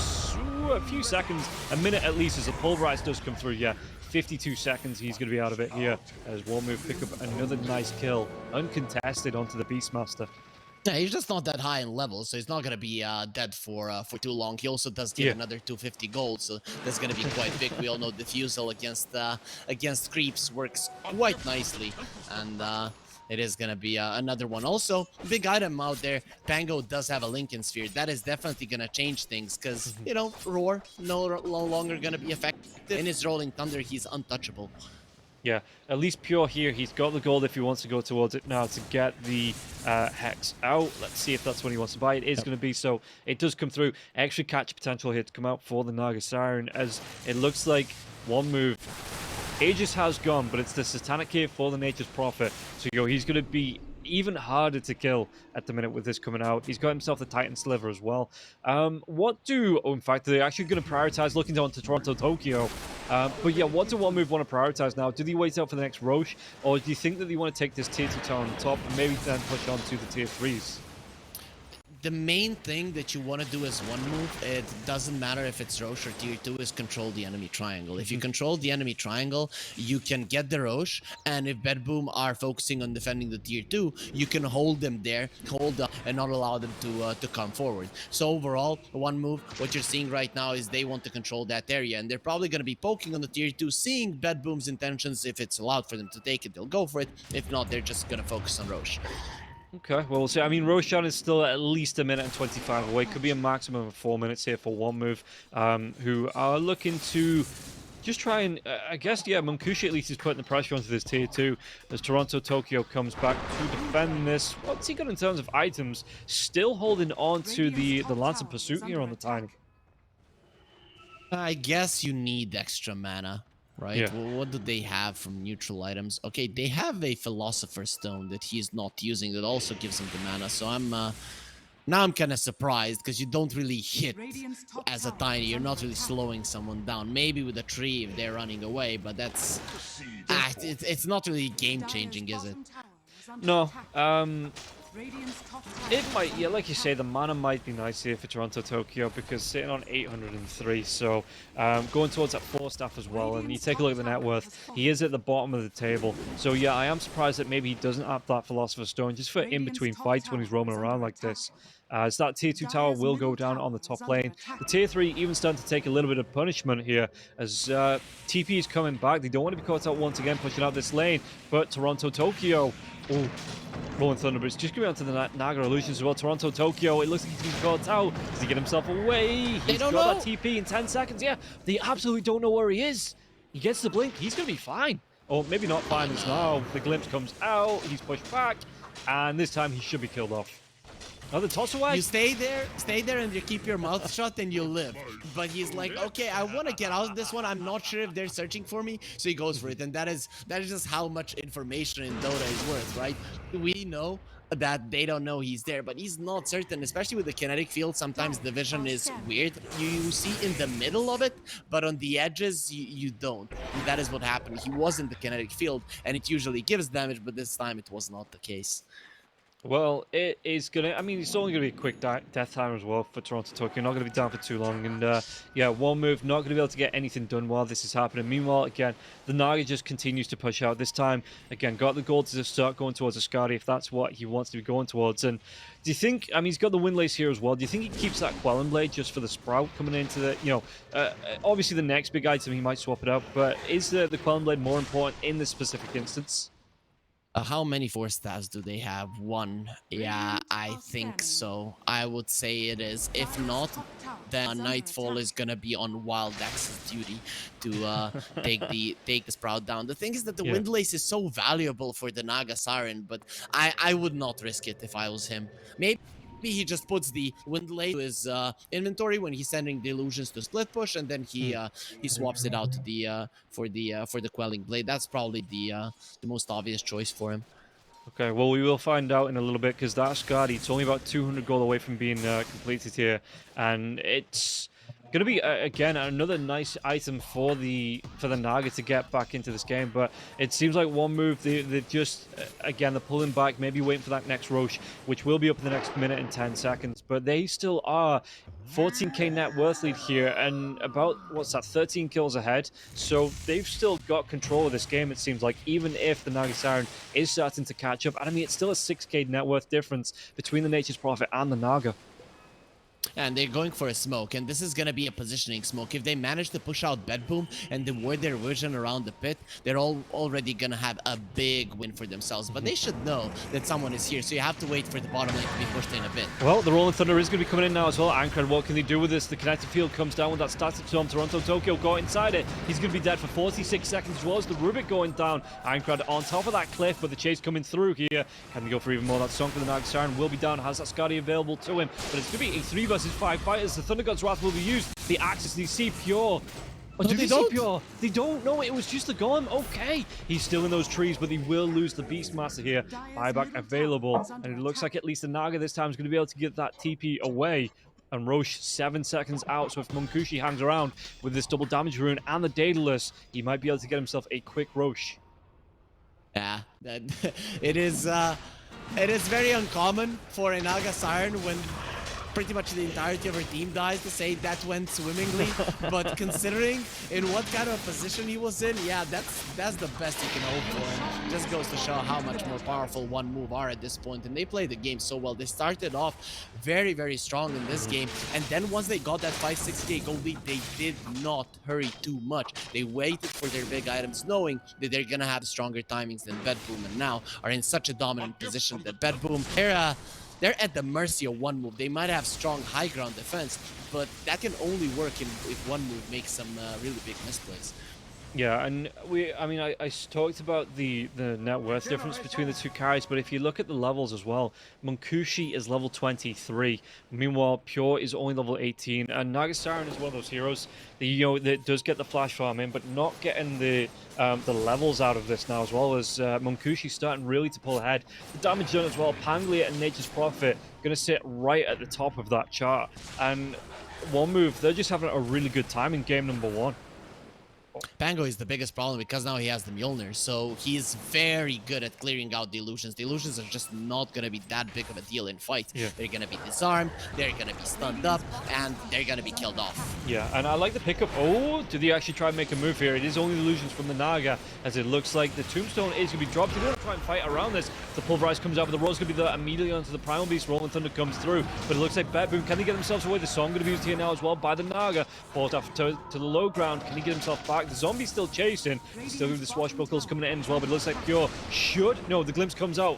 seconds, a minute at least, as the Pulverize does come through. Yeah, 52 seconds he's going to be out of it here. As one move, pick up another nice kill, uncontested onto the Beastmaster. Yeah, he's just not that high in level, so he's not gonna be dead for too long. He also does get another 250 gold, so that's gonna be quite big. We all know Diffusal against creeps works quite nicely, and it is gonna be another one. Also, big item out there. Pango does have a Lincoln Sphere. That is definitely gonna change things, because you know, Roar no longer gonna be effective. In his Rolling Thunder, he's untouchable. Yeah, at least Pure here, he's got the gold if he wants to go towards it now to get the Hex out. Let's see if that's what he wants to buy. It is going to be, so it does come through. Extra catch potential here to come out for the Naga Siren, as it looks like one move. Aegis has gone, but it's the Satanic Cave for the Nature's Prophet. So he's going to be even harder to kill at the minute with this coming out. He's got himself the Titan Sliver as well. In fact, they're actually going to prioritize looking down to Toronto, Tokyo. But yeah, what do one move want to prioritize now? Do they wait out for the next Roche, or do you think that they want to take this tier 2 town on top and maybe then push on to the tier 3s? The main thing that you want to do as one move, it doesn't matter if it's Roche or tier 2, is control the enemy triangle. If you control the enemy triangle, you can get the Roche, and if Bedboom are focusing on defending the tier 2, you can hold them there, hold up, and not allow them to come forward. So overall, one move, what you're seeing right now is they want to control that area, and they're probably going to be poking on the tier 2, seeing Bedboom's intentions. If it's allowed for them to take it, they'll go for it. If not, they're just going to focus on Roche. Okay, well, we'll see. I mean, Roshan is still at least a minute and 25 away. Could be a maximum of 4 minutes here for one move. Who are looking to just try and, I guess, yeah, Munkushi at least is putting the pressure onto this tier 2 as Toronto Tokyo comes back to defend this. What's he got in terms of items? Still holding on to the Lance of Pursuit here on the Tiny. I guess you need extra mana. right? Yeah. Well, what do they have from neutral items? Okay, they have a Philosopher's Stone that he's not using that also gives him the mana. So now I'm kind of surprised because you don't really hit Radiant's top as a tower tiny. is You're under not really attack. slowing someone down. Maybe with a tree if they're running away, but that's it's not really game changing, is it? Bottom tower is under No, attack. Radiant's top tower it is might, under yeah, like you say, attack. the mana might be nice here for Toronto Tokyo because sitting on 803, so going towards that 4 staff as well. And you take a look at the net worth, he is at the bottom of the table. So yeah, I am surprised that maybe he doesn't have that Philosopher's Stone just for in between fights when he's roaming around like this. So that tier 2 tower will go down on the top lane. The tier 3 even starting to take a little bit of punishment here as TP is coming back. They don't want to be caught out once again pushing out this lane, but Toronto Tokyo. Oh, Rolling Thunder, but it's just going on to the Naga Illusions as well. Toronto, Tokyo, it looks like he's going to be caught out. Does he get himself away? He's got that TP in 10 seconds. Yeah, they absolutely don't know where he is. He gets the blink. He's going to be fine. Or maybe not fine as now. The glimpse comes out. He's pushed back. And this time he should be killed off. Another toss away. You stay there and you keep your mouth shut and you live. But he's like, okay, I want to get out of this one. I'm not sure if they're searching for me. So he goes for it. And that is just how much information in Dota is worth, right? We know that they don't know he's there, but he's not certain, especially with the kinetic field. Sometimes the vision is weird. You see in the middle of it, but on the edges, you don't. And that is what happened. He was in the kinetic field, and it usually gives damage, but this time it was not the case. Well, it is going to... I mean, it's only going to be a quick death time as well for Toronto Tokyo. Not going to be down for too long. And, yeah, one move, not going to be able to get anything done while this is happening. Meanwhile, again, the Naga just continues to push out. This time, again, got the gold to start going towards Ascari if that's what he wants to be going towards. And do you think... I mean, he's got the Windlace here as well. Do you think he keeps that Quelling Blade just for the Sprout coming into the... You know, obviously the next big item, he might swap it out. But is the Quelling Blade more important in this specific instance? How many 4-staffs do they have? One. Yeah, I think so. I would say it is. If not, then Nightfall is gonna be on Wild Axe's duty to take the Sprout down. The thing is that the Windlace is so valuable for the Naga Siren, but I would not risk it if I was him. Maybe he just puts the Windlace to his inventory when he's sending the illusions to split push, and then he swaps it out to the for the Quelling Blade. That's probably the most obvious choice for him. Okay, well, we will find out in a little bit because that Skadi, it's only about 200 gold away from being completed here, and it's going to be again another nice item for the Naga to get back into this game. But it seems like one move they just again they're pulling back, maybe waiting for that next Roche, which will be up in the next minute and 10 seconds. But they still are 14k net worth lead here and about what's that 13 kills ahead. So they've still got control of this game. It seems like even if the Naga Siren is starting to catch up, and I mean it's still a 6k net worth difference between the Nature's Prophet and the Naga. And they're going for a smoke, and this is going to be a positioning smoke. If they manage to push out Bedboom and they ward their vision around the pit, they're already going to have a big win for themselves. But they should know that someone is here, so you have to wait for the bottom lane to be pushed in a bit. Well, the Rolling Thunder is going to be coming in now as well. Ankred, what can they do with this? The connected field comes down with that static storm. Toronto Tokyo got inside it. He's going to be dead for 46 seconds as well as the Rubik going down. Ankred on top of that cliff, but the chase coming through here. Can they go for even more? That song for the Naga Siren will be down. Has that Skadi available to him, but it's going to be a 3 versus 5 fighters. The Thunder God's Wrath will be used. The Axis, they see Pure. Oh, No, do they see don't. Pure? They don't know it was just the Golem. Okay. He's still in those trees, but they will lose the Beastmaster here. Buyback available. And it looks like at least the Naga this time is going to be able to get that TP away. And Roche 7 seconds out, so if Munkushi hangs around with this double damage rune and the Daedalus, he might be able to get himself a quick Roche. Yeah, it is very uncommon for a Naga Siren when pretty much the entirety of her team dies to say that went swimmingly. But considering in what kind of position he was in, yeah, that's the best you can hope for. And just goes to show how much more powerful one move are at this point. And they play the game so well. They started off very, very strong in this game. And then once they got that 5-6k gold lead, they did not hurry too much. They waited for their big items, knowing that they're gonna have stronger timings than Bedboom, and now are in such a dominant position that Bedboom, they're at the mercy of one move. They might have strong high ground defense, but that can only work if one move makes some really big misplays. Yeah, and I talked about the net worth difference between the two carries, but if you look at the levels as well, Munkushi is level 23. Meanwhile, Pure is only level 18, and Nagasiren is one of those heroes that that does get the flash farm in, but not getting the levels out of this now, as well as Munkushi starting really to pull ahead. The damage done as well. Panglia and Nature's Prophet going to sit right at the top of that chart, and one move, they're just having a really good time in game number 1. Pango is the biggest problem because now he has the Mjolnir, so he's very good at clearing out the illusions. The illusions are just not gonna be that big of a deal in fight. Yeah. They're gonna be disarmed, they're gonna be stunned up, and they're gonna be killed off. Yeah, and I like the pickup. Oh, did he actually try and make a move here? It is only illusions from the Naga, as it looks like the Tombstone is going to be dropped. He's going to try and fight around this. The Pulverize comes out, but the roll's going to be there immediately onto the Primal Beast. Rolling Thunder comes through, but it looks like Bet Boom, can they get themselves away? The Song going to be used here now as well by the Naga. Falls off to the low ground. Can he get himself back? The Zombie's still chasing. Still with the Swashbuckles coming in as well, but it looks like Pure should... No, the Glimpse comes out.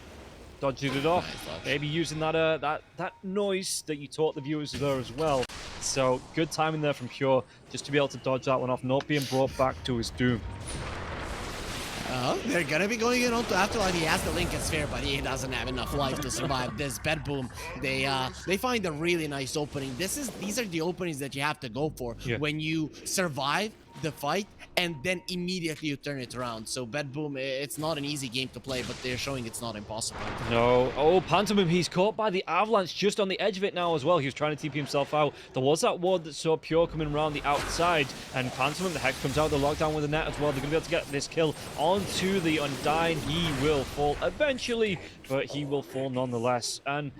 Dodging it off. Maybe using that noise that you taught the viewers there as well. So good timing there from Pure, just to be able to dodge that one off, not being brought back to his doom. They're gonna be going in onto Afterlife. He has the Lincoln Sphere, but he doesn't have enough life to survive this bed boom. They find a really nice opening. These are the openings that you have to go for when you survive the fight and then immediately you turn it around. So Bed Boom, it's not an easy game to play, but they're showing it's not impossible. No. Oh, Pantomime, he's caught by the Avalanche just on the edge of it now as well. He was trying to TP himself out. There was that ward that saw Pure coming around the outside, and Pantomime, the Hex comes out, the lockdown with the net as well. They're going to be able to get this kill onto the Undying. He will fall eventually, but he will fall nonetheless. And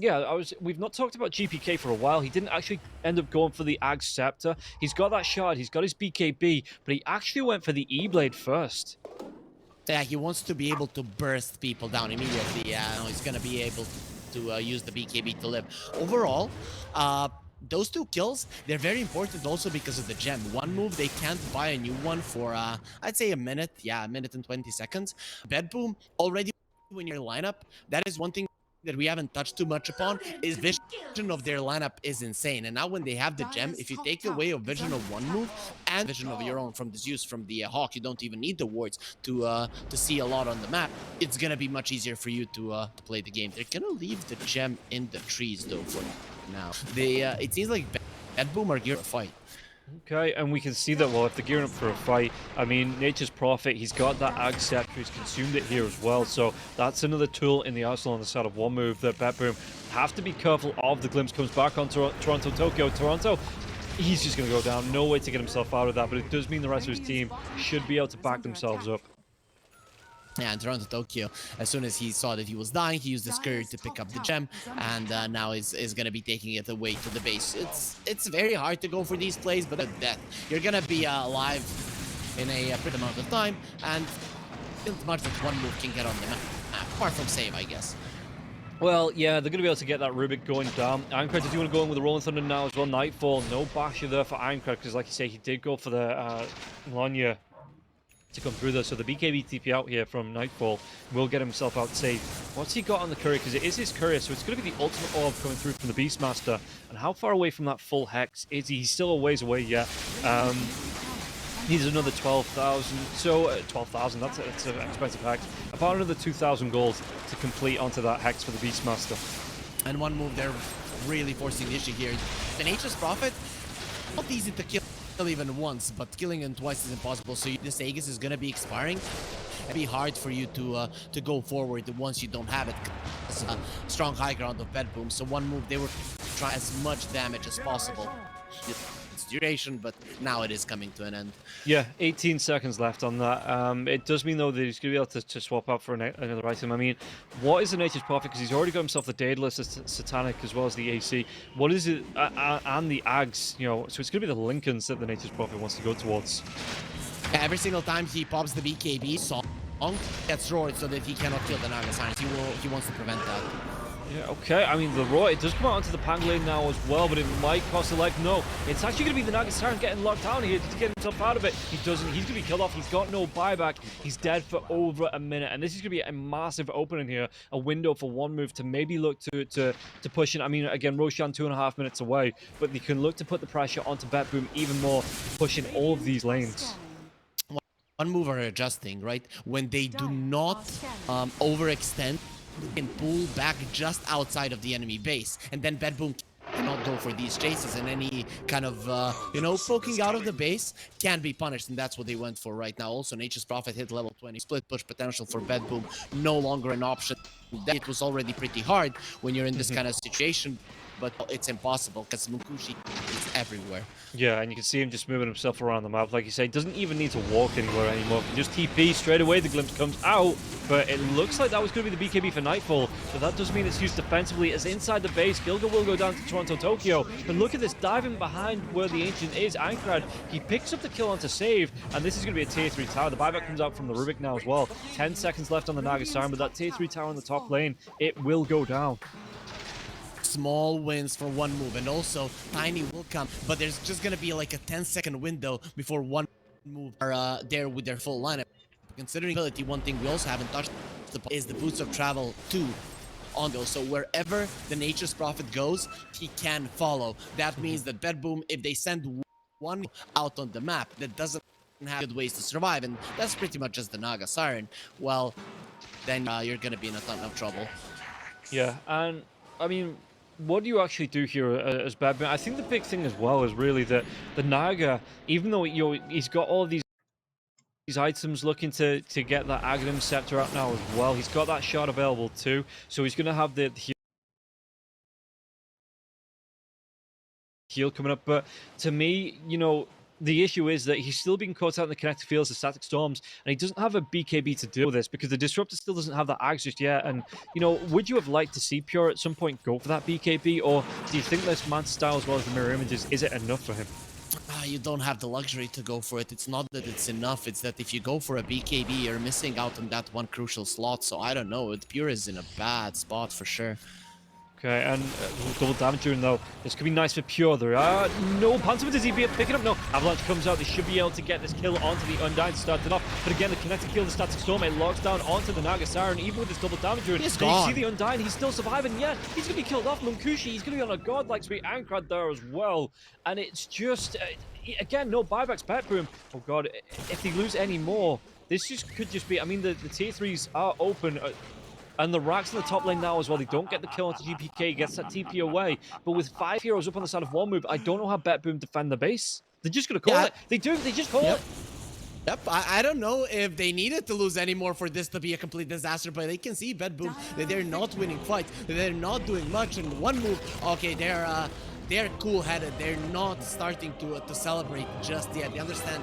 yeah, we've not talked about GPK for a while. He didn't actually end up going for the Ag Scepter. He's got that shard, he's got his BKB, but he actually went for the E-Blade first. Yeah, he wants to be able to burst people down immediately. Yeah, he's gonna be able to use the BKB to live. Overall, those 2 kills, they're very important also because of the gem. One move, they can't buy a new one for, I'd say a minute. Yeah, a minute and 20 seconds. Bed Boom, already when you're in lineup, that is one thing that we haven't touched too much upon, is vision of their lineup is insane. And now when they have the gem, if you take away a vision of one move and vision of your own from the Zeus, from the Hawk, you don't even need the wards to see a lot on the map. It's gonna be much easier for you to play the game. They're gonna leave the gem in the trees though for now. It seems like Bed Boom are geared for a fight. Okay, and we can see that, well, if they're gearing up for a fight, I mean, Nature's Prophet, he's got that Ag Scepter, he's consumed it here as well, so that's another tool in the arsenal on the side of one move that Bet Boom have to be careful of. The Glimpse comes back on Toronto, Tokyo. Toronto, he's just going to go down, no way to get himself out of that, but it does mean the rest of his team should be able to back themselves up. Yeah, and Toronto Tokyo, as soon as he saw that he was dying, he used his courier to pick up the gem, and now is going to be taking it away to the base. It's very hard to go for these plays, but at death, you're going to be alive in a pretty amount of time, and it's much that one move can get on the map, apart from save, I guess. Well, yeah, they're going to be able to get that Rubik going down. Ironcrad, did you want to go in with the Rolling Thunder now as well? Nightfall, no Basher there for Ironcrad, because like you say, he did go for the Lanya to come through there. So the BKB TP out here from Nightfall will get himself out safe. What's he got on the courier? Because it is his courier, so it's going to be the ultimate orb coming through from the Beastmaster. And how far away from that full hex is he? He's still a ways away yet. Needs another 12,000. So 12,000, that's an expensive hex. About another 2,000 gold to complete onto that hex for the Beastmaster. And one move, they're really forcing the issue here. The Nature's Prophet, not easy to kill even once, but killing him twice is impossible. So this Aegis is going to be expiring. It'd be hard for you to go forward once you don't have it. It's a strong high ground of Bed Boom. So one move, they were trying as much damage as possible. It's duration, but now it is coming to an end. Yeah, 18 seconds left on that. It does mean, though, that he's going to be able to swap out for another item. I mean, what is the Nature's Prophet? Because he's already got himself the Daedalus, Satanic, as well as the AC. What is it? And the Ags, you know, so it's going to be the Lincolns that the Nature's Prophet wants to go towards. Every single time he pops the BKB, Song gets roared so that he cannot kill the Nagasirens. He wants to prevent that. Yeah, okay. I mean, the Roar, it does come out onto the Pangolin now as well, but it might cost a life. No, it's actually going to be the Naga Siren getting locked down here to get himself out of it. He doesn't. He's going to be killed off. He's got no buyback. He's dead for over a minute, and this is going to be a massive opening here, a window for one move to maybe look to push in. I mean, again, Roshan 2.5 minutes away, but they can look to put the pressure onto BetBoom even more, pushing all of these lanes. One move are adjusting, right? When they do not overextend and pull back just outside of the enemy base, and then BetBoom cannot go for these chases, and any kind of you know, poking out of the base can be punished, and that's what they went for right now. Also, Nature's Prophet hit level 20, split push potential for BetBoom no longer an option. It was already pretty hard when you're in this kind of situation, but it's impossible because Munkushi is everywhere. Yeah, and you can see him just moving himself around the map. Like you say, doesn't even need to walk anywhere anymore. Can just TP straight away. The glimpse comes out, but it looks like that was going to be the BKB for Nightfall. So that does mean it's used defensively. As inside the base, Gilga will go down to Toronto Tokyo. But look at this, diving behind where the Ancient is. Ankrad, he picks up the kill onto save, and this is going to be a tier 3 tower. The buyback comes out from the Rubik now as well. 10 seconds left on the Naga Siren, but that tier 3 tower on the top lane, it will go down. Small wins for one move, and also Tiny will come, but there's just gonna be like a 10-second window before one move are there with their full lineup. Considering ability, one thing we also haven't touched is the Boots of Travel 2 on those, so wherever the Nature's Prophet goes, he can follow. That means that BetBoom, if they send one out on the map that doesn't have good ways to survive, and that's pretty much just the Naga Siren, well, then you're gonna be in a ton of trouble. Yeah, and I mean, what do you actually do here as BetBoom? I think the big thing as well is really that the Naga, even though he's got all of these items looking to get that Aghanim Scepter out now as well, he's got that shot available too, so he's going to have the heal coming up. But to me, you know, the issue is that he's still being caught out in the kinetic fields, the static storms, and he doesn't have a BKB to deal with this because the Disruptor still doesn't have that Axe just yet. And, you know, would you have liked to see Pure at some point go for that BKB, or do you think this Manta style as well as the mirror images, is it enough for him? You don't have the luxury to go for it. It's not that it's enough, it's that if you go for a BKB, you're missing out on that one crucial slot. So I don't know, Pure is in a bad spot for sure. Okay, and double damage during though. This could be nice for Pure. There are no Panther. Does he be picking up? No. Avalanche comes out. They should be able to get this kill onto the Undying to start it off. But again, the kinetic kill, the static storm, it locks down onto the Naga Siren. Even with this double damage during, you see the Undying. He's still surviving. Yeah, he's going to be killed off. Munkushi, he's going to be on a godlike sweet Ankrad there as well. And it's just, again, no buybacks. BetBoom. Oh god, if they lose any more, this just could just be, I mean, the tier 3s are open. And the Racks in the top lane now as well, they don't get the kill onto GPK, gets that TP away. But with 5 heroes up on the side of one move, I don't know how BetBoom defend the base. They're just going to call it. They do, they just call it. Yep, I don't know if they needed to lose anymore for this to be a complete disaster, but they can see BetBoom that they're not winning fights, they're not doing much, and one move, okay, they're cool-headed, they're not starting to celebrate just yet. They understand